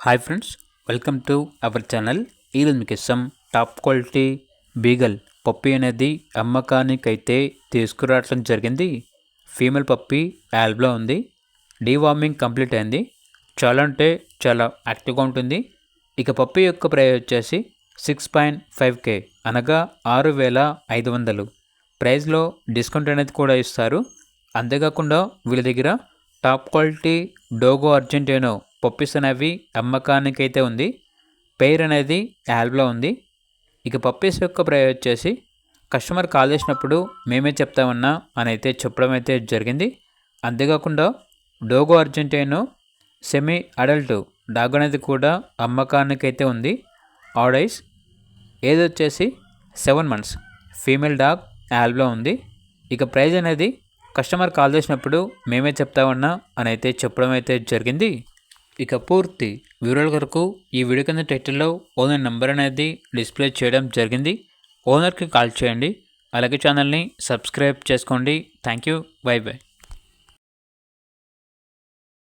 Hi friends, welcome to our channel. ఈరోజు మీకు ఇష్టం టాప్ క్వాలిటీ బీగల్ పప్పి అనేది అమ్మకానికైతే తీసుకురావడం జరిగింది. ఫీమేల్ పప్పి యాల్బ్లో ఉంది. డీవార్మింగ్ కంప్లీట్ అయింది. చాలా అంటే చాలా యాక్టివ్గా ఉంటుంది. ఇక పప్పి యొక్క ప్రైస్ వచ్చేసి 6.5K అనగా 6,500. ప్రైస్లో డిస్కౌంట్ అనేది కూడా ఇస్తారు. అంతేకాకుండా వీళ్ళ దగ్గర టాప్ క్వాలిటీ డోగో అర్జెంటీనో పప్పీస్ అనేవి అమ్మకానికైతే ఉంది. పేర్ అనేది యాల్బ్లో ఉంది. ఇక పప్పీస్ యొక్క ప్రైస్ వచ్చేసి కస్టమర్ కాల్ చేసినప్పుడు మేమే చెప్తామన్నా అని అయితే చెప్పడం అయితే జరిగింది. అంతేకాకుండా డోగో అర్జెంటీనో సెమీ అడల్ట్ డాగ్ అనేది కూడా అమ్మకానికైతే ఉంది. ఆడైస్ ఏజ్ వచ్చేసి 7 months ఫీమేల్ డాగ్ యాల్బ్లో ఉంది. ఇక ప్రైజ్ అనేది కస్టమర్ కాల్ చేసినప్పుడు మేమే చెప్తామన్నా అని అయితే చెప్పడం అయితే జరిగింది. ఇక పూర్తి వివరాల కొరకు ఈ వీడియో కింద టైటిల్లో ఓనర్ నెంబర్ అనేది డిస్ప్లే చేయడం జరిగింది. ఓనర్కి కాల్ చేయండి. అలాగే ఛానల్ని సబ్స్క్రైబ్ చేసుకోండి. Thank you. By by.